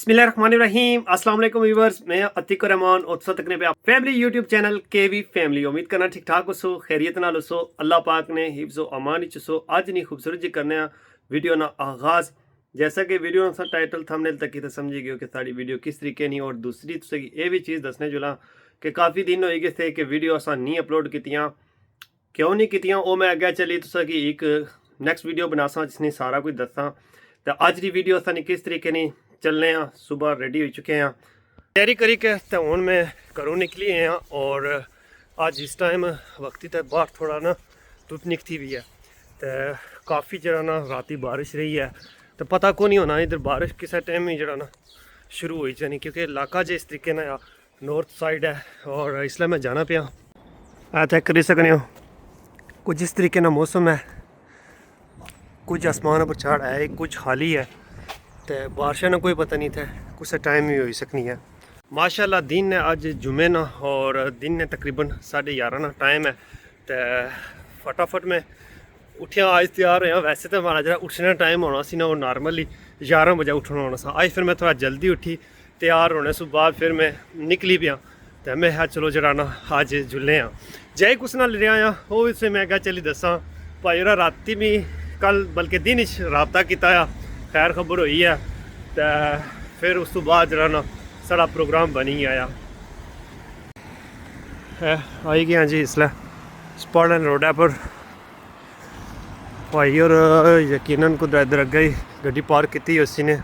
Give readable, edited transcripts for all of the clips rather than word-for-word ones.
बिस्मिल्लाहिर्रहमानिर्रहीम अस्सलाम वालेकुम व्यूअर्स, मैं अतीक रहमान और तुसा तकने पे फैमिली यूट्यूब चैनल केवी फैमिली। उम्मीद करना ठीक ठाक हो, खैरियत नाल हो, अल्लाह पाक ने हिफ्ज़ो अमान च सो। अज नहीं खूबसूरत जी करने वीडियो ना आगाज़। जैसा कि वीडियो सा टाइटल थंबनेल तक तो समझी गए कि साड़ी वीडियो किस तरीके नहीं। और दूसरी तुसें ये भी चीज़ दसने जुला कि काफ़ी दिन हो गए थे कि वीडियो असा नहीं अपलोड कीतियां। क्यों नहीं कीतियां वो मैं अगे चली तुसा की एक नैक्सट वीडियो बनासा जिसने सारा कुछ दसा। तो अज की वीडियो असा किस तरीके नहीं चलने हैं। सुबह रेडी हो चुके हैं, तैयारी करी के तो हूँ मैं घरों निकली हैं। और अज इस टाइम वक्ती तो बाहर थोड़ा ना धुप निकती भी है। तो काफ़ी जरा ना राती बारिश रही है, तो पता को नहीं होना इधर बारिश किस टाइम ही जरा ना शुरू हो जानी, क्योंकि इलाका जो इस तरीके ना नॉर्थ साइड है। और इसलिए मैं जाना पाया आ चेक कर सकने हो कुछ इस तरीके ना मौसम है। कुछ आसमान पर चढ़ है, कुछ खाली है। तो बारिशा ना कोई पता नहीं था, कुछ टाइम ही हो सकनी है। माशाल्लाह दिन ने अज जुमे ना और दिन ने तकरीबन 11:30 ना टाइम है। तो फटाफट में उठिया आज तैयार होया। वैसे तो हमारा जरा उठने का टाइम होना सी ना, वो नॉर्मली 11 बजे उठना होना सा। आज फिर मैं थोड़ा जल्दी उठी, तैयार होने से बाद फिर मैं निकली पिया। तो मैं चलो जरा ना अज जुले हाँ जय कुछ ना लिया वो इससे मैं क्या चली दसा भाई जरा राती भी कल बल्कि दिन रबता किया, खैर खबर हुई है। तो फिर उस तो बाद जरा ना सारा प्रोग्राम बनी आया है। आई गया जी इसलिए स्पॉटलैंड रोड पर भाई। और यकीनन कुछ इधर अगे ही गड्डी पार्क की उसी ने।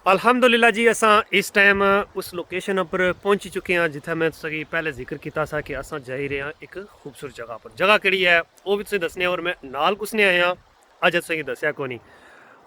अल्हम्दुलिल्लाह जी असा इस टाइम उस लोकेशन पर पहुंच चुके हैं जिथे मैं तुसें पहले जिक्र किया था कि असा जाई रहे हैं एक खूबसूरत जगह पर। जगह केड़ी है वो भी तुसें दसने और मैं नाल कुसने आया अज तुसें दसिया को नहीं।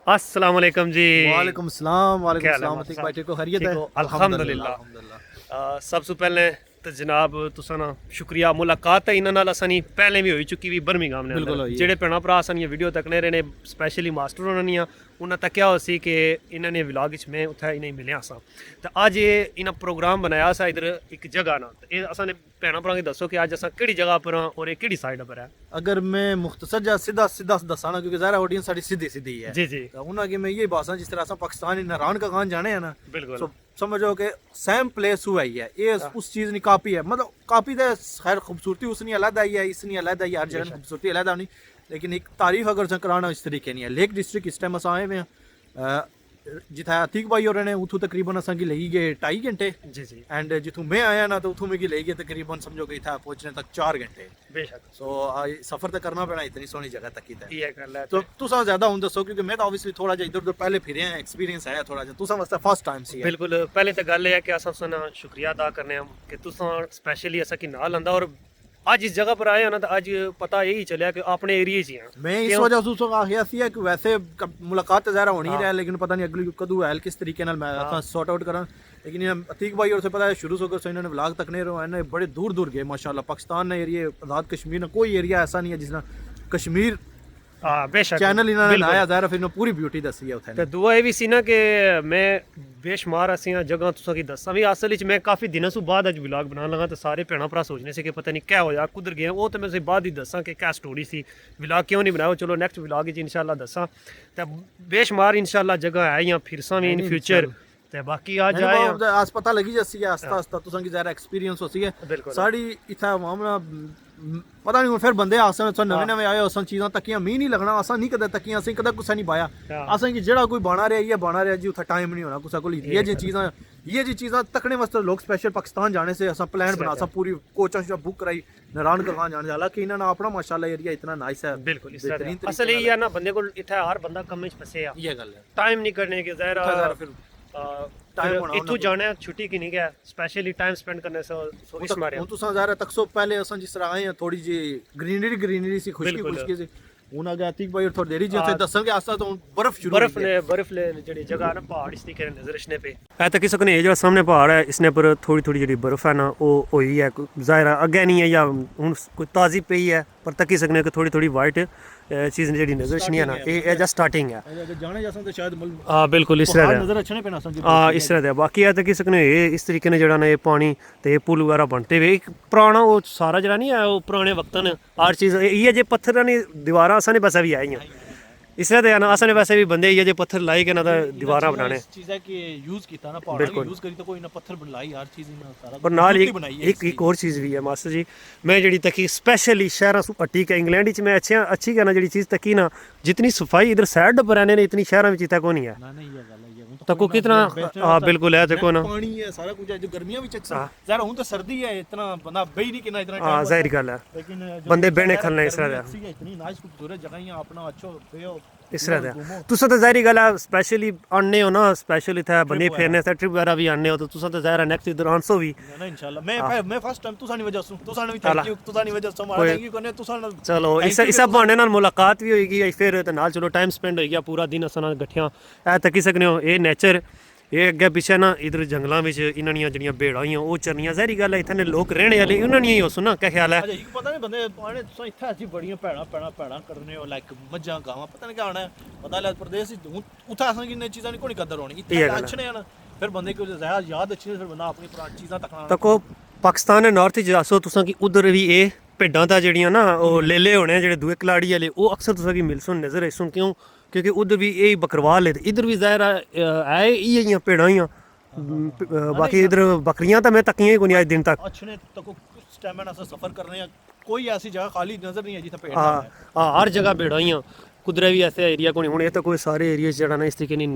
अस्सलाम वालेकुम जी। वालेकुम सलाम। वालेकुम सलाम। अतीक भाई ठीक हो, खैरियत है? अल्हम्दुलिल्लाह। सबसे पहले तो जनाब तुसा ना शुक्रिया। मुलाकात है इन्हां नाल असानी पहले भी हो चुकी भी बर्मिंघम ने जेडे भैन भरा असानी वीडियो तकने रहे ने, स्पैशली मास्टर होनी उन्हें तक्या हो सी कि इन्होंने व्लॉग में उत्थे इन्हें मिले सा। तो अज ये इन्हें प्रोग्राम बनाया सा इधर एक जगह ना। तो ये असाने भैन भरा दसो कि अज अस किहड़ी जगह पर हाँ और ये किहड़ी साइड पर है। अगर मैं मुख्तसर जा सीधा सीधा दसा ना, क्योंकि ज़ाहिर ऑडियंस साडी सीधी सीधी है जी जी। तो उन्हें मैं ये बात जिस तरह अस पाकिस्तान नारायण का खान जाने हैं ना, बिल्कुल समझो कि सेम प्लेस हुआ ही है। ये उस चीज़ की कापी है, मतलब कापी तो खैर खूबसूरती उसनी अलग आई है, इसनी अलग आई है, हर जगह खूबसूरती अलग होनी। लेकिन एक तारीफ अगर कराना इस तरीके नहीं है। लेक डिस्ट्रिक्ट इस टाइम अस आए हुए हैं जिथे अतीक भाई और ने उतों तकरीबन असेंगी लगी गए 2.5 घंटे जी जी। एंड जितों मैं आया ना तो उतों मिगी लगी गए तकरीबन समझो कि इतना पहुंचने तक 4 घंटे बेशक। सो सफर तो करना पैना, इतनी सोहनी जगह तक ही तो तुसा ज्यादा हूं दसो, क्योंकि मैं तो ऑब्वियसली थोड़ा जिहा इधर उधर पहले फिरे हैं, एक्सपीरियंस है थोड़ा जिहा। तुसा वास्ते फर्स्ट टाइम सी बिल्कुल। पहले तो गल है कि अस तुसां शुक्रिया अदा करने कि तुसा स्पैशली असा कि नाल आंदा और आज इस जगह पर आए ना। तो आज पता यही चलिया कि अपने एरिया च हैं। मैं इस वजह से आखिया सी कि वैसे मुलाकात ज़ाहिर होनी ही रहा, लेकिन पता नहीं अगली कदू है किस तरीके नाल मैं सॉर्ट आउट करा। लेकिन अतीक भाई और से पता है शुरू से इन्होंने व्लॉग तक नहीं रहा, इन्होंने बड़े दूर दूर गए माशाल्लाह। पाकिस्तान ने एरिया आज़ाद कश्मीर ने कोई एरिया ऐसा नहीं है जिसना कश्मीर बेशक चैनल इन्होंने बनाया ज़ाहिर फिर पूरी ब्यूटी दसी है उत्थे। ते दुआ ये भी सी ना कि मैं बेशुमार ऐसियां जगह तुसा की दसा भी। असल मैं काफ़ी दिनों से बाद अज व्लॉग बनाने लगा। तो सारे भैन भरा सोचने से कि पता नहीं क्या होया कुधर गए, वो तो मैं उसे बाद ही दसा कि क्या स्टोरी सी, व्लॉग क्यों नहीं बनाया। चलो नैक्सट व्लॉग इंशाल्लाह दसा। तो बेशुमार इंशाल्लाह जगह है या फिरसा भी इन फ्यूचर ਤੇ ਬਾਕੀ ਅੱਜ ਆਏ ਆ आज पता लगी जैसी है आस्ता आस्ता तुसां की ज़रा एक्सपीरियंस होसी है बिल्कुल साड़ी इत्थै मामला पता नहीं फिर बंदे आसन नवे नवे आए असां चीज़ां तकियां मीं नहीं लगना असां नहीं कदे तकियां असें कदे कुसै नहीं पाया असें कि जेड़ा कोई बना रहा जी उत्थै टाइम नहीं होना कुसै कोल ये जी चीज़ां तकने वास्ते लोग स्पेशल पाकिस्तान जाने से असां प्लान बना असां पूरी कोचां शोचां बुक कराई नारायण खान जाने हालांकि इन्होंने अपना माशाल्लाह एरिया इतना नाइस है बिल्कुल इस तरह असल ये है ना बंदे को इत्थै हर बंदा कम्म च फसे आ ये गल है टाइम नहीं करने के ज़ाहिर फिर टाइम होना इत्थू जाने छुट्टी की नहीं गया स्पेशली टाइम स्पेंड करने से इस मारे ਹੁਣ ਤੁਸੀਂ ਜ਼ਾਰਾ ਤੱਕ ਸੋ ਪਹਿਲੇ ਅਸਾਂ ਜਿਸ ਤਰ੍ਹਾਂ ਆਏ ਆ ਥੋੜੀ ਜੀ ਗ੍ਰੀਨਰੀ ਸੀ ਖੁਸ਼ਕੀ ਸੀ ਹੁਣ ਆ ਗਿਆ ਤੀਕ ਭਾਈ ਥੋੜੀ ਦੇਰੀ ਜੀ ਉੱਥੇ ਦੱਸਣਗੇ ਆਸਤਾ ਤੋਂ ਬਰਫ਼ ਸ਼ੁਰੂ बर्फ ले ਜਿਹੜੀ ਜਗ੍ਹਾ ਨਾ ਪਹਾੜ ਇਸ ਤਰੀਕੇ ਨਾਲ ਨਜ਼ਰ ਰਸ਼ਨੇ पे ਐ ਤਾਂ ਕਿਸੇ ਨੇ ਜਿਹੜਾ ਸਾਹਮਣੇ ਪਹਾੜ ਹੈ ਇਸਨੇ ਪਰ ਥੋੜੀ ਜਿਹੜੀ ਬਰਫ਼ ਹੈ ਨਾ ਉਹ ਹੋਈ ਹੈ ਜ਼ਾਹਿਰ ਅੱਗੇ ਨਹੀਂ ਹੈ ਜਾਂ ਹੁਣ ਕੋਈ ਤਾਜ਼ੀ ਪਈ ਹੈ ਪਰ ਤੱਕ ਸਕਨੇ ਕਿ ਥੋੜੀ ਵਾਈਟ ਚੀਜ਼ ਜਿਹੜੀ ਨਜ਼ਰ ਰਸ਼ਨੀ ਹੈ ਨਾ ਇਹ ਜਸਟ ਸਟਾਰਟਿੰਗ ਹੈ ਜਾਣੇ ਜਾਸਾਂ ਤੇ ਸ਼ਾਇਦ ਹਾਂ ਬਿਲਕੁਲ ਇਸ ਤਰ੍ਹਾਂ ਨਜ਼ਰ ਅੱਛਣੇ ਪੈਣਾ ਸਮਝ ਇਸ ਤਰ੍ਹਾਂ ਦਾ ਬਾਕੀ ਹੈ ਤਾਂ ਕਿਸੇ ਨੇ ਇਹ ਇਸ ਤਰੀਕੇ ਨਾਲ ਜਿਹੜਾ ਨਾ ਇਹ ਪਾਣੀ ਤੇ ਪੁਲ ਵਗੈਰਾ ਬਣਤੇ ਵੇ ਇੱਕ ਪੁਰਾਣਾ ਉਹ ਸਾਰਾ ਜਿਹੜਾ ਨਹੀਂ ਹੈ ਉਹ ਪੁਰਾਣੇ ਵਕਤਾਂ ਨੇ ਹਰ ਚੀਜ਼ ਇਹ ਜੇ ਪੱਥਰਾਂ ਦੀ ਦੀਵਾਰਾਂ ਅਸਾਂ ਨੇ ਬਸ ਵੀ ਆਈਆਂ इस तरह है ना असल वैसे भी बंदे ये पत्थर लाई के ना दीवारा बनाने चीज है कि यूज कीता ना पहाड़ यूज करी तो कोई ना पत्थर बनाई हर चीज ना सारा पर नाल एक और चीज भी है मास्टर जी मैं जड़ी तकी स्पेशली शहरों सु हटी के इंग्लैंड में मैं अच्छी कहना जड़ी चीज तकी ना जितनी सफाई इधर साइड पर रहने ने इतनी शहरों में चीता को नहीं है ना नहीं ये गल है तको कितना हां बिल्कुल है देखो ना पानी है सारा कुछ है जो गर्मियां में चक्सा जरा हूं तो सर्दी है इतना बंदा बेई नहीं किना इतना हां जाहिर गल है लेकिन बंदे बहने खलने इस तरह इतनी नाइस खूबसूरत जगह है अपना अच्छो पे इस तरह है तुसा तो जाहिर गल है स्पेशली आने हो ना स्पेशल इथे बने फिरने से ट्रिप वगैरह भी आने हो तो तुसा तो जाहिर नेक्स्ट इधर आंसो भी ना इंशाल्लाह मैं फर्स्ट टाइम तुसा नहीं वजह सु तुसा ने भी थैंक यू तुसा नहीं वजह से हमारा थैंक यू करने तुसा चलो इस बहाने नाल मुलाकात भी होएगी फिर ते नाल चलो टाइम स्पेंड हो गया पूरा दिन असां नाल गठियां ए तकी सकने हो ये नेचर ਇਹ ਅੱਗੇ ਪਿੱਛੇ ਨਾ ਇਧਰ ਜੰਗਲਾਂ ਵਿੱਚ ਇਹਨਾਂ ਦੀਆਂ ਜਿਹੜੀਆਂ ਭੇੜਾਂ ਆਈਆਂ ਉਹ ਚਰਨੀਆਂ ਜ਼ਾਹਿਰੀ ਗੱਲ ਹੈ ਇੱਥੇ ਨੇ ਲੋਕ ਰਹਿਣੇ ਵਾਲੇ ਉਹਨਾਂ ਦੀਆਂ ਹੀ ਉਸ ਨਾ ਕਿਆ ਖਿਆਲ ਹੈ ਅਜੇ ਪਤਾ ਨਹੀਂ ਬੰਦੇ ਪਾਣੇ ਤੁਸੀਂ ਇੱਥੇ ਅਸੀਂ ਬੜੀਆਂ ਭੈੜਾਂ ਕਰਨੇ ਹੋ ਲਾਈਕ ਮੱਝਾਂ ਗਾਵਾਂ ਪਤਾ ਨਹੀਂ ਕਿਆ ਹੋਣਾ ਪਤਾ ਲੱਗ ਪ੍ਰਦੇਸ਼ ਉੱਥੇ ਅਸਾਂ ਕਿੰਨੇ ਚੀਜ਼ਾਂ ਨਹੀਂ ਕੋਈ ਕਦਰ ਹੋਣੀ ਇੱਥੇ ਅੱਛਣੇ ਹਨ ਫਿਰ ਬੰਦੇ ਕੋਲ ਜ਼ਿਆਦਾ ਯਾਦ ਅੱਛੀ ਫਿਰ ਬੰਦਾ ਆਪਣੀ ਪੁਰਾਣੀ ਚੀਜ਼ਾਂ ਤੱਕਣਾ ਤੱਕੋ ਪਾਕਿਸਤਾਨ ਦੇ ਨਾਰਥ ਚ ਦੱਸੋ ਤੁਸੀਂ ਕਿ ਉਧਰ ਵੀ ਇਹ ਭੇਡਾਂ ਤਾਂ ਜਿਹੜੀਆਂ ਨਾ ਉਹ ਲੇਲੇ ਹੋਣੇ ਜਿਹੜੇ ਦੂਏ ਕਲਾੜੀ ਵਾਲੇ ਉਹ ਅਕਸਰ ਤੁਸੀਂ ਮਿਲ ਸੁਣ ਨਜ਼ਰ ਆਈਸੁਣ ਕਿਉਂ क्योंकि उधर भी यही बकरवाल है इधर भी ज़ाहिर है ये पेड़ा ही बाकी इधर बकरियां तो मैं तकियां ही को नहीं आज दिन तक अच्छे तक स्टैमिना से सफर करने कोई ऐसी जगह खाली नजर नहीं है जिथे पेड़ हाँ हर जगह पेड़ा ही कुदरे भी ऐसे एरिया को नहीं होने तो कोई सारे एरिया जड़ा ना इस तरीके नी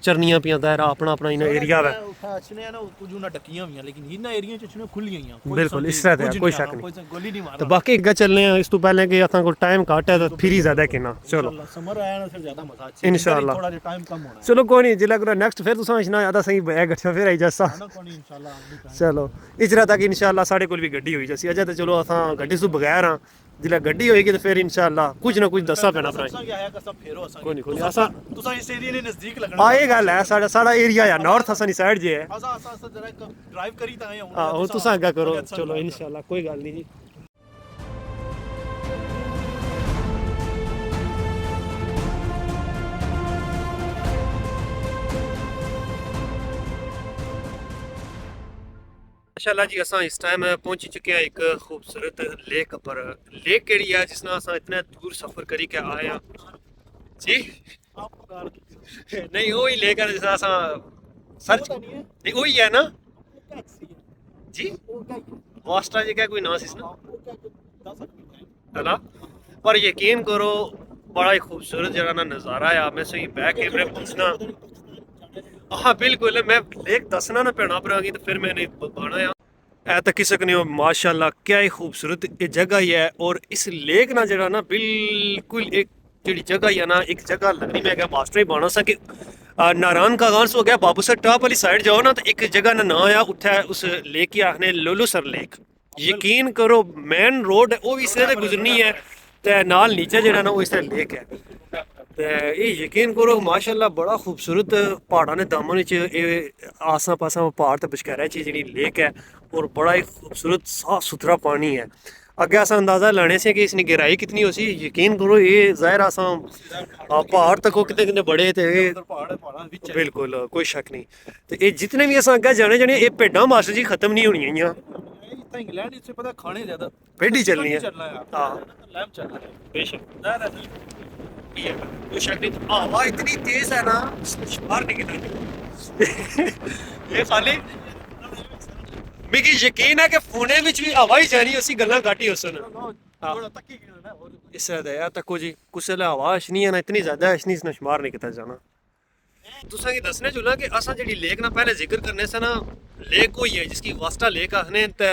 चरनियां पियां दायरा अपना अपना इन एरिया है अच्छने ना कुछ ना डकियां हुई लेकिन इन एरिया च अच्छने खुली हुई बिल्कुल इस तरह कोई शक नहीं गोली नहीं मार तो बाकी अगे चलने हैं इस तो पहले कि असा को टाइम घट है तो फिर ही ज्यादा किना चलो समर आया ना फिर ज्यादा मजा अच्छा इंशाल्लाह थोड़ा टाइम कम होना चलो कोई नहीं जिला करो नेक्स्ट फिर तुसा इतना ज्यादा सही बैग अच्छा फिर आई जैसा इंशाल्लाह चलो इजरा तक इंशाल्लाह साढ़े कोल भी गड्डी हुई जैसी अजे तो चलो असा गड्डी सु बगैर हां जिला गड्डी होएगी तो फिर इंशाल्लाह कुछ ना कुछ दसा पैना भरा कोई नहीं असा तुसा इस एरिया ने नजदीक लगना हां ये गल है साडा एरिया है नॉर्थ असनी साइड जे है असा जरा ड्राइव करी ता आए हां वो तुसा आगे करो चलो इंशाल्लाह कोई गल नहीं जी माशाल्लाह जी असां इस टाइम पहुंच चुके हैं एक खूबसूरत लेक पर लेक केड़ी है जिसना असां इतने दूर सफर करी के आए हैं जी नहीं वही लेक है जिसना असां सर्च नहीं वही है ना जी वास्टा जी क्या कोई नाम इसना है ना पर यकीन करो बड़ा ही खूबसूरत जगह ना नज़ारा है मैं सही बैक कैमरे पूछना हाँ बिल्कुल मैं लेक दसना ना पैना पर तो फिर मैंने बाना है तक सकने हो माशाल्लाह क्या ही खूबसूरत ये जगह है और इस लेक ना जरा ना बिल्कुल एक जी जगह है ना एक जगह लगनी मैं क्या मास्टर ही बाना सा कि नारायण का गांस हो गया बाबू सर टॉप वाली साइड जाओ ना तो एक जगह ना आया उठा उस लेक की आखने लोलो सर लेक यकीन करो मेन रोड है वो भी इस तरह गुजरनी है तो नाल नीचे जरा ना वो इस तरह लेक है ये यकीन करो माशाल्लाह बड़ा खूबसूरत पहाड़ा ने दामन आसा पासा पहाड़ तो बशकारा च जी लेक है और बड़ा ही खूबसूरत साफ सुथरा पानी है अगे अस अंदाजा लाने से कि इसकी गहराई कितनी हो सी यकीन करो ये जाहिर असा पहाड़ तक कितने कितने बड़े थे बिल्कुल कोई शक नहीं तो ये जितने भी अस अगे जाने ये भेडां मास्टर जी खत्म नहीं होनी इंग्लैंड इससे पता खाने ज्यादा भेड़ी चलनी है हां लैम्प चल रहा है बेशक ये कोई शक नहीं हवा इतनी तेज है ना बाहर निकल ਇਹ ਖਾਲੀ ਮਿਕੀ ਯਕੀਨ ਹੈ ਕਿ ਫੋਨੇ ਵਿੱਚ ਵੀ ਹਵਾ ਹੀ ਜਾਣੀ ਅਸੀਂ ਗੱਲਾਂ ਘੱਟ ਹੀ ਉਸਨ थोड़ा तकी ना और ਇਸ ਤਰ੍ਹਾਂ ਦਾ ਤੱਕੋ ਜੀ ਕੁਛ ਲਾ ਹਵਾ ਅਸ਼ਨੀ ਹੈ ਨਾ ਇਤਨੀ ਜ਼ਿਆਦਾ ਅਸ਼ਨੀ ਇਸ ਨੂੰ ਸ਼ੁਮਾਰ ਨਹੀਂ ਕੀਤਾ ਜਾਣਾ तुसा की दसने चुला कि असा जी लेक ना पहले जिक्र करने से ना लेक हुई है जिसकी वास्ता लेक आखने ते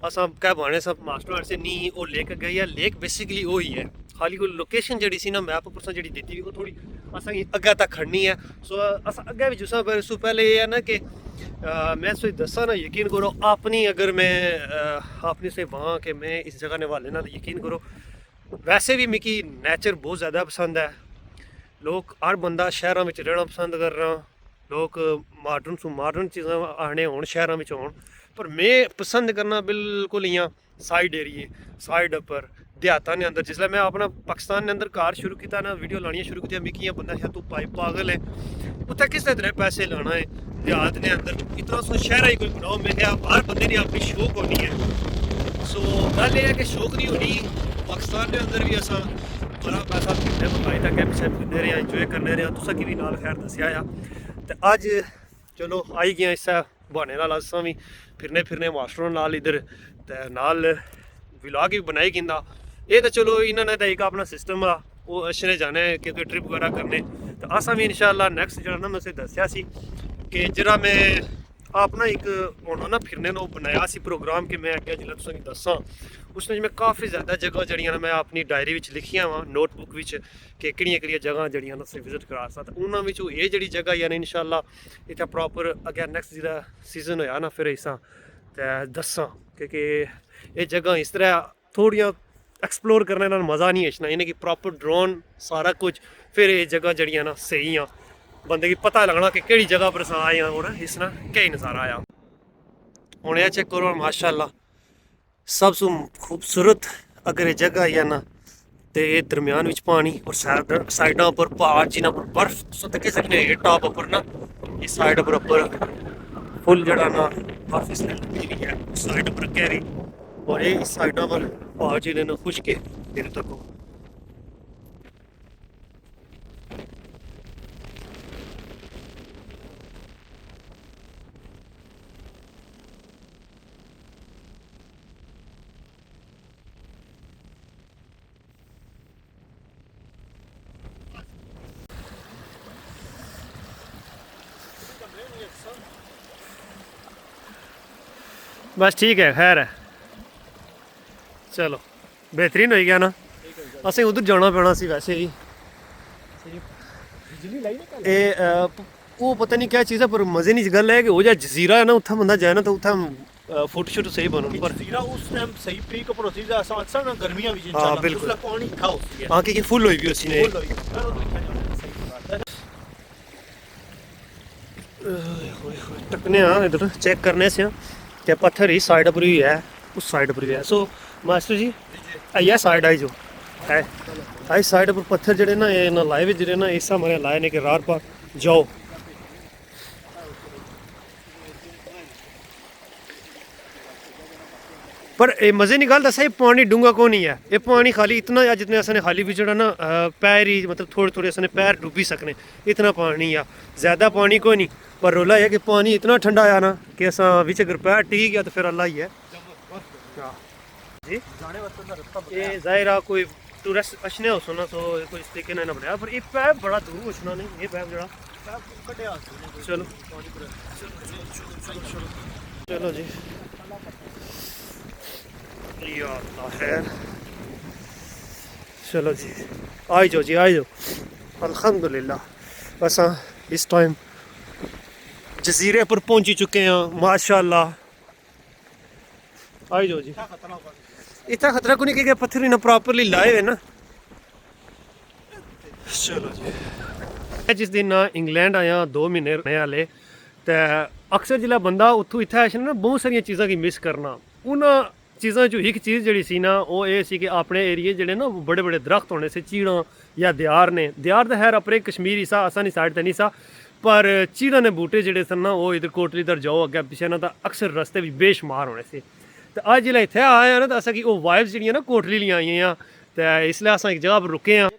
असा क्या बने सब मास्टर से नहीं वो लेक गई है लेक बेसिकली वो ही है खाली कोई लोकेशन जड़ी सी ना मैप पर जी दी वो थोड़ी असा अगे तक खड़नी है सो अस अगे भी जुसा सो पहले ये है ना कि मैं सो दसा ना यकीन करो अपनी अगर मैं अपनी से वहाँ कि मैं इस जगह ने वाले ना यकीन करो वैसे भी मिकी नेचर बहुत ज़्यादा पसंद है लोग हर बंदा शहरों में रहना पसंद कर रहा लोग माडर्न चीज़ां आने हो शहरों में हो पर मैं पसंद करना बिल्कुल इ'यां साइड एरिए साइड उप्पर देहातां ने अंदर जिसलै मैं अपना पाकिस्तान ने अंदर घर शुरू किया ना वीडियो लानियां शुरू की मिगी इ'यां बंदा शायद तू पागल है उत्थै किस तरह पैसे लाना है देहात ने अंदर इतना सो शहर ही कोई बनाओ मैं क्या हर बंदे ने अपनी शौक होनी है सो गल ये है कि शौक नहीं होनी पाकिस्तान के अंदर भी असा बड़ा पैसा फिरने बनाई तक पिछले फिरने रहे इंजॉय करने रहे तुसा की भी नाल खैर दसिया आ ते अज चलो आई गया इस बहाने नाल असां भी फिरने मास्टरों नाल इधर ते नाल व्लॉग भी बनाई गिंदा ये तो चलो इन्होंने तो एक अपना सिस्टम आ वो अच्छे जाने कि ट्रिप वगैरह करने तो असां भी इंशाअल्लाह नैक्सट जो ना मैं उसे दसिया सी कि जरा मैं अपना एक होना ना फिरने नो बनाया सी प्रोग्राम कि मैं अगे जिला तुसें दसां उसमें मैं काफ़ी ज़्यादा जगह जड़ियां मैं अपनी डायरी विच लिखियां वा नोटबुक विच कि किहड़ियां जगह जड़ियां उसे विजिट करा सकता उन्हां विचों ये जड़ी जगह यानी इंशाअल्लाह इत्थे प्रॉपर अगे नैक्सट जिला सीजन होया ना फिर इसां ते दसां क्योंकि ये जगह इस तरह थोड़ियां एक्सप्लोर करने नाल मज़ा नहीं आना यानी कि प्रॉपर ड्रोन सारा कुछ फिर ये जगह जड़ियां ना सही आ बंदे की पता लगना कि केड़ी जगह पर असां आए और इस ना क्या नज़ारा आया हुण ये चेक करो माशाअल्लाह सबसे खूबसूरत अगर ये जगह है ना तो ये दरम्यान विच पानी और साइडों पर पहाड़ जिन्हों पर बर्फ तुस तक सकते टॉप उपर ना इस साइड पर फुल जड़ा ना बर्फ इस लगी है साइड पर गहरी और ये इस साइडों पर पहाड़ जिन्हें खुश्क है फिर तक बस ठीक है खैर है चलो बेहतरीन हो गया ना असें उधर जाना पैना सी वैसे ही वो पता नहीं क्या चीज़ है पर मज़े नहीं गल है कि वो जो जजीरा है ना उत्थै बंदा जाए ना तो उत्थै फोटो शूट सही बनन पर जजीरा उस टाइम सही पीक पर होती है अक्सर ना गर्मियां भी हाँ बिल्कुल पानी खा होती है हाँ कि फुल हुई भी उसी ने टकने इधर चेक करने से क्या पत्थर ही साइड पर ही है उस साइड पर ही है सो मास्टर जी आइए साइड आई जो है आई साइड पर पत्थर जड़े ना ये ना लाए हुए जड़े ना ऐसा हमारे लाए ने कि रार पर जाओ पर ये मज़े की गल दसा ये पानी डूंगा को नहीं है ये पानी खाली इतना जितने असने खाली भी जड़ा ना पैर ही मतलब थोड़े थोड़े असने पैर डूबी सकने इतना पानी आ ज़्यादा पानी को नहीं पर रोला है कि पानी इतना ठंडा आया ना कि असा बिच अगर पैर टिक गया तो फिर अल्लाह ही है जी ये जाहिर है कोई टूरिस्ट अच्छने हो सुना तो कोई इस तरीके ने बनाया पर ये पैप बड़ा दूर उछना नहीं ये पैप जड़ा चलो चलो जी या अल्लाह खैर चलो जी आई जाओ जी आई जाओ अल्हम्दुलिल्लाह असा इस टाइम जजीरे पर पहुंची चुके हैं माशाल्लाह आई जाओ जी इतना खतरा को नहीं कि पत्थर इन्हें प्रॉपरली लाए हुए ना चलो जी मैं जिस दिन इंग्लैंड आया 2 महीने रहने वाले तो अक्सर जिला बंदा उत्थों इत्थै आए ना बहुत सारिया चीज़ां की मिस करना उन्होंने चीज़ों चो एक चीज़ जी सी ना वो ये सी कि अपने एरिए जड़े ना बड़े बड़े दरख्त होने से चीड़ां या दियार ने दियार तो खैर अपने कश्मीर ही सा असानी साइड तो नहीं सा पर चीड़ां ने बूटे जड़े सन ना वो इधर कोटली इधर जाओ अग्गे पिछे ना तो अक्सर रस्ते भी बेशुमार होने से तो अज जिसलै इत्थै आए ना तो असें वो वाइब्स जड़ियां ना कोटली लियां आई हैं तो इसलिए अस एक जगह पर रुके हैं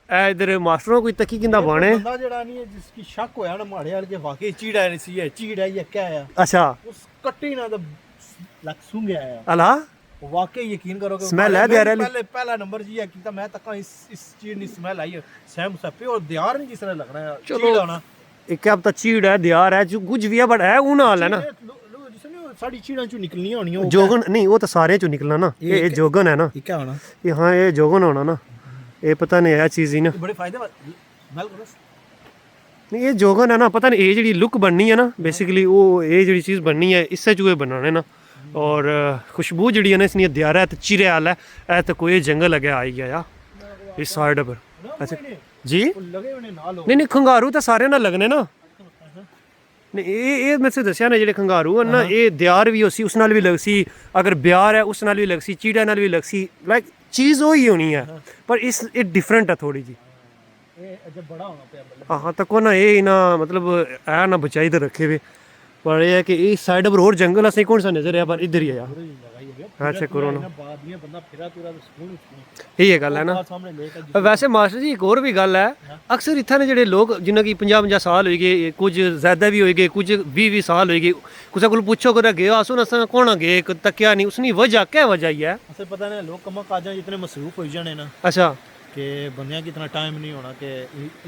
ਇਹ ਇਧਰ ਮਾਸਟਰੋਂ ਕੋਈ ਤੱਕੀ ਕਿੰਦਾ ਬਾਣੇ बंदा जड़ा नहीं है जिसकी शक होया ना माड़े वाले के वाकई चीड़ है सी है चीड़ है या क्या है अच्छा उस कट्टी ना तो लग सूंघ गया है अला वाकई यकीन करो कि Smell है दियार वाली? पहला नंबर जी है कि मैं तक इस चीड़ नहीं स्मेल आई है सैम सपे और दियार नहीं जिस तरह लग रहा है चलो। चीड़ आना एक क्या पता चीड़ है दियार है जो कुछ भी है बट है ऊन हाल है ना जिसने साड़ी चीड़ां चो निकलनी होनी है जोगन नहीं वो तो सारे चो निकलना ना ये जोगन है ना ये क्या होना ये हाँ ये जोगन होना ना ये पता नहीं है चीज ही ना ये बड़े फायदे स्मेल करो नहीं ये जोगन है ना पता नहीं ये जी लुक बननी है ना बेसिकली वो ये जी चीज़ बननी है इससे चूहे बनाने ना और खुशबू जी है ना इसलिए दियारा है तो चिरे हाल है तो कोई जंगल अगे आई गया इस साइड पर अच्छा जी लगे होने ना लो नहीं नहीं खंगारू तो सारे ना लगने ना नहीं ये मैं से दसिया ना जेडे खंगारू है ना ये दियार भी होसी उस नाल भी लगसी अगर ब्यार है उस नाल भी लगसी चीड़ा नाल भी लगसी लाइक चीज़ वही होनी है पर इस ये डिफरेंट है थोड़ी जी ये जब बड़ा होना पे मतलब हाँ तक ना ये ना मतलब है ना बचाई तो रखे हुए पर ये है कि इस साइड पर और जंगल असें कौन सा नजर है पर इधर ही है यार अच्छा कोरोना बाद में बंदा फिरा तुरा तो सुकून ये गल है ना सामने लेकर वैसे मास्टर जी एक और भी गल है अक्सर इत्थै ने जेह्ड़े लोग जिन्हें कि 50-50 साल होई गए कुछ ज्यादा भी होई गए कुछ 20-20 साल होई गए कुसै कोल पुच्छो कुतै गए अस हुन असां कोना गए तक्केआ नहीं उसनी वजह क्या वजह है असें पता नहीं लोग कम्मा काजां इतने मसरूफ हो जाने ना अच्छा कि बंदियां की इतना टाइम नहीं होना कि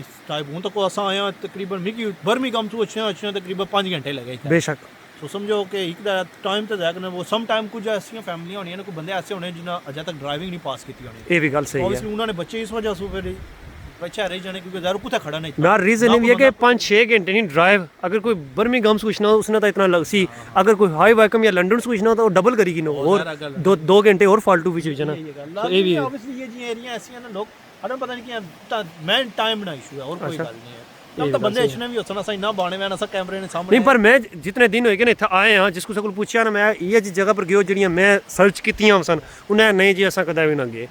इस टाइप हूं तक असां आया तकरीबन मिगी बर्मिंघम तो अच्छे तकरीबन 5 घंटे लगे थे बेशक तो समझो कि एक टाइम तो जाकर वो सम टाइम कुछ ऐसी फैमिलियां होनी है कोई बंदे ऐसे होने जिन्हें अजय तक ड्राइविंग नहीं पास की होनी ये भी गल सही है ऑब्वियसली उन्होंने बच्चे इस वजह से फिर बच्चा रह जाने क्योंकि ज़रूर कुछ खड़ा नहीं ना रीजन ये है कि 5-6 घंटे नहीं ड्राइव अगर कोई बर्मिंघम से पूछना उसने तो इतना लग सी अगर कोई हाई वैकम या लंदन से पूछना तो डबल करेगी ना और 2 घंटे और फालतू भी चीज़ है ना तो ये भी है ऑब्वियसली ये जी एरिया ऐसी है ना लोग हमें पता नहीं कि मैन टाइम ना इशू है और कोई बात नहीं है तब तो बंदे इसने भी होना सही ना बाणे में ना सब कैमरे ने सामने नहीं पर मैं जितने दिन होए ना इत्थे आए हाँ जिसको सकल पूछा ना मैं ये जी जगह पर गयो जड़ियां मैं सर्च कीतियां सन उन्हें नहीं जी असा कदा भी ना गए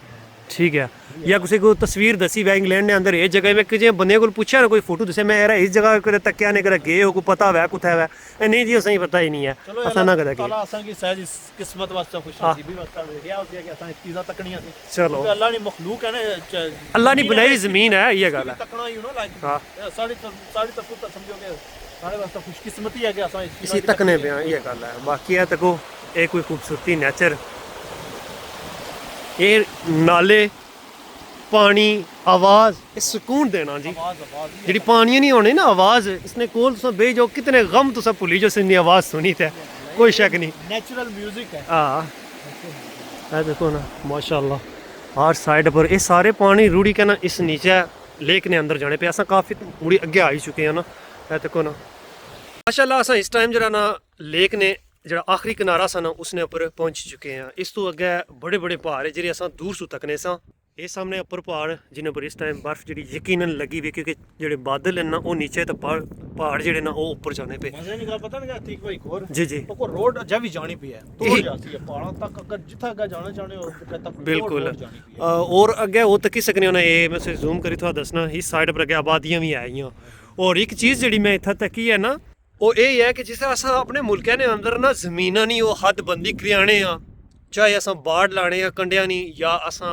ठीक है या किसी को तस्वीर दसी वे इंग्लैंड ने अंदर ये जगह में कि बंदे को पूछा ना कोई फोटो दसे मैं यार इस जगह कर तक्या ने कर गए हो को पता है कुछ है नहीं जी असा पता ही नहीं है असा ना कदा गए असा की सहज किस्मत वास्ते खुश नसीबी वास्ते भेजिया हो गया कि असा चीज़ां तकनियां सी चलो अल्लाह ने मखलूक है ना अल्लाह ने बनाई जमीन है ये गल है तकना यू नो लाइक हां साड़ी तक समझोगे सारे वास्ते खुशकिस्मती है कि असा इसी तकने पे ये गल है बाकी है तको एक कोई खूबसूरती नेचर ये नाले पानी आवाज ये सुकून देना जी जी पानी नहीं होनी ना आवाज इसने कोल तुम बे जाओ कितने गम तुम भुली जो इतनी आवाज सुनी थे कोई शक नहीं नेचुरल म्यूजिक है हाँ देखो ना माशाल्लाह हर साइड पर ये सारे पानी रूढ़ी के ना इस नीचे लेक ने अंदर जाने पे असा काफ़ी मुड़ी अगे आई चुके हैं ना है देखो ना माशाल्लाह असा इस टाइम जरा ना लेक ने जरा आखिरी किनारा सा ना उसने ऊपर पहुंच चुके हैं इस तो अगे बड़े बड़े पहाड़ है जिहड़े असा दूर सू तकने सा ये सामने अपर पहाड़ जिन्हें पर इस टाइम बर्फ जी यकीनन लगी हुई क्योंकि जो बादल है ना वो नीचे तो पहाड़ जेडे ना वो ऊपर जाने पे मजे नहीं पता नहीं ठीक भाई और जी जी को रोड अजा भी जानी पई है तो जाती है पहाड़ों तक अगर जिथा अगर जाना चाहने हो तक बिल्कुल और अगे वो तकी सकने होना ये मैं जूम करी थोड़ा दसना इस साइड पर अगे आबादियां भी आई और एक चीज़ जी मैं इतना तकी है ना वो यही है कि जिस तरह असा अपने मुल्कै ने अंदर ना जमीना नहीं वो हदबंदी करियाने चाहे असा बाड़ लाने कंडिया नहीं या असा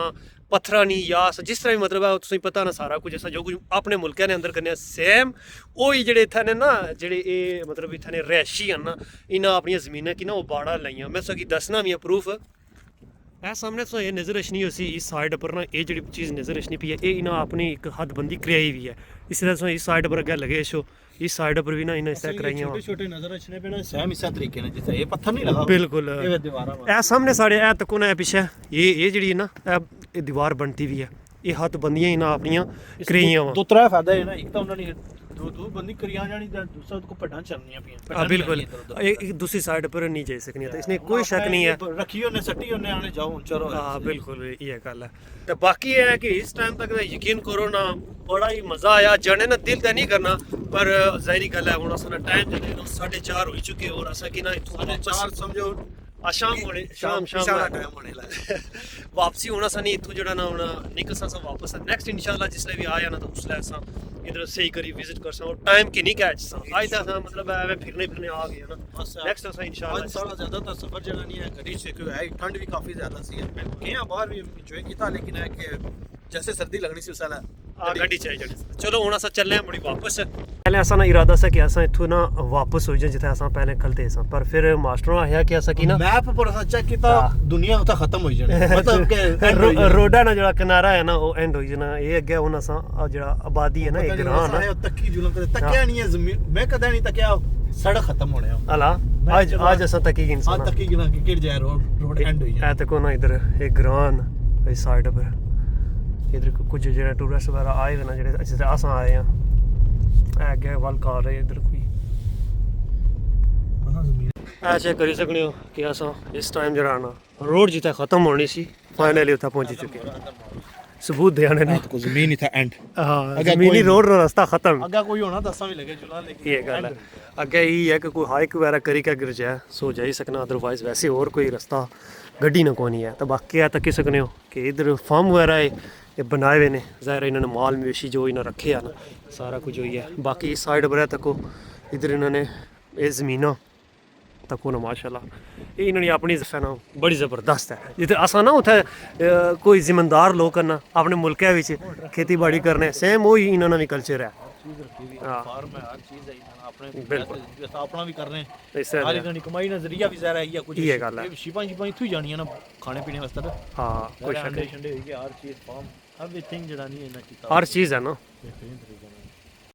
पत्थरा नहीं या जिस तरह भी मतलब है तुसें पता ना सारा कुछ असा जो कुछ अपने मुल्कै ने अंदर करने सेम वही जेडे इत्थै ने ना जेडे ये मतलब इत्थै ने रैशी हैं ना इन्हें अपनी जमीनें की ना वो बाड़ा लाइयां मैं तुसें दसना भी है प्रूफ है सामने तो ये नज़र रशनी उसी इस साइड पर ना ये जी चीज़ नज़र रशनी पी है ये इन्हें अपनी एक हदबंदी कराई हुई है इस तरह से इस साइड पर अगर लगे शो इस साइड पर भी ना इन्हें इस कराई छोटे नजर रखने पे ना सेम इस तरीके ने जैसे ये पत्थर नहीं लगा बिल्कुल ये दीवार ए सामने साढ़े ए तको ना पीछे ये जी ना ये दीवार बनती भी है ये हद बंदियां ही ना अपनियां करियां दो त्रै फायदा है ना एक तो उन्होंने दो बंदी करियां जानी दूसरा को पटां चलनियां पियां हां बिल्कुल एक दूसरी साइड पर नहीं जा सकनी तो इसने कोई शक नहीं है रखियो ने सटियो ने आने जाओ चलो हां बिल्कुल ये गल है तो बाकी है कि इस टाइम तक यकीन करो ना बड़ा ही मजा आया जाने ना दिल तो नहीं करना पर जाहिर गल है हुन असा टाइम जने 4:30 हो चुके और असा कि ना 4:30 समझो शाम होने शाम टाइम होने लगा वापसी होना सा नहीं इत्थों जड़ा ना होना निकल सा वापस नेक्स्ट इंशाल्लाह जिसले भी आया ना तो उसले असा इधर सही करी विजिट कर सा और टाइम की नहीं कैच सा आज ता मतलब है फिरने आ गए ना नेक्स्ट असा इंशाल्लाह सारा ज्यादातर सफर जड़ा नहीं है गरीब से क्यों है ठंड भी काफी ज्यादा सी है के बाहर भी एंजॉय किया लेकिन है कि जैसे सर्दी लगनी सी उस साल ਆ ਗੱਡੀ ਚ ਆਈ ਜਾਣੇ ਚਲੋ ਹੁਣ ਅਸਾਂ ਚੱਲੇ ਆ ਮੁੜੀ ਵਾਪਸ ਪਹਿਲੇ ਅਸਾਂ ਨਾ ਇਰਾਦਾ ਸੀ ਕਿ ਅਸਾਂ ਇੱਥੋਂ ਨਾ ਵਾਪਸ ਹੋ ਜਾ ਜਿੱਥੇ ਅਸਾਂ ਪਹਿਲੇ ਖਲਤੇ ਸਾਂ ਪਰ ਫਿਰ ਮਾਸਟਰੋਂ ਆਇਆ ਕਿ ਅਸਾਂ ਕੀ ਨਾ मैप पर असां चेक किया दुनिया उत्थे खत्म हो जानी मतलब कि ਰੋਡਾ ਨਾਲ ਜਿਹੜਾ ਕਿਨਾਰਾ ਹੈ ਨਾ ਉਹ ਐਂਡ ਹੋਈ ਜਾਣਾ ਇਹ ਅੱਗੇ ਹੁਣ ਅਸਾਂ ਆਹ ਜਿਹੜਾ ਆਬਾਦੀ ਹੈ ਨਾ ਇਹ ਗਰਾਂ ਨਾ तक्की जुलम कर तक्या नहीं है जमीन मैं कदा नहीं तक्या सड़क खत्म होने ਹਲਾ ਅੱਜ ਅਸਾਂ ਤੱਕ ਹੀ ਇਨਸਾਨ हां तक्की गिना कि जाए रोड एंड हो जाए ਇਹ ਤੱਕ ਨਾ ਇਧਰ ਇਹ ਗਰਾਂ ਇਸ ਸਾਈਡ ਪਰ ਇਧਰ ਕੁਝ ਜਿਹੜੇ ਟੂਰਿਸਟ ਵਗੈਰਾ ਆਏ ਨੇ ਜਿਹੜੇ ਜਿੱਥੇ ਅਸਾਂ ਆਏ ਆ ਇਹ ਅੱਗੇ ਵੱਲ ਕਰ ਰਹੇ ਇਧਰ ਕੋਈ ਐ ਚੈੱਕ ਕਰੀ ਸਕਦੇ ਹੋ ਕਿ ਅਸਾਂ ਇਸ ਟਾਈਮ ਜਿਹੜਾ ਨਾ ਰੋਡ ਜਿੱਥੇ ਖਤਮ ਹੋਣੀ ਸੀ ਫਾਈਨਲੀ ਉੱਥੇ ਪਹੁੰਚ ਚੁੱਕੇ सबूत देने ने को जमीन ही था एंड हाँ जमीनी रोड रो रास्ता खत्म अगर कोई होना दसा भी लगे चला लेकिन ये गल है अगे ये है कि कोई हाइक वगैरह करी के गिर जाए सो जा ही सकना अदरवाइज वैसे और कोई रास्ता गड्डी ना कोनी है तो बाकी है तक सकने हो कि इधर फार्म वगैरह है ये बनाए हुए ने ज़ाहिर इन्होंने माल मवेशी जो इन्हें रखे है ना सारा कुछ हुई है बाकी इस साइड पर है तको इधर इन्होंने ये ज़मीना तको ना माशाल्लाह ये इन्होंने अपनी ना बड़ी ज़बरदस्त है जिते असा ना उथे कोई जिम्मेदार लोग करना अपने मुल्क खेती बाड़ी करने सेम वही इन्होंने भी कल्चर है फार्म है हर चीज है अपने बिल्कुल अपना भी करने इससे हर एक कमाई ना जरिया भी ज़रा है कुछ ये गल है शिपा शिपा इथु जानी है ना खाने पीने वास्ते हाँ कोई शक अंडे शंडे हर चीज फार्म एवरीथिंग जड़ा नहीं है ना हर चीज़ है ना बेहतरीन तरीके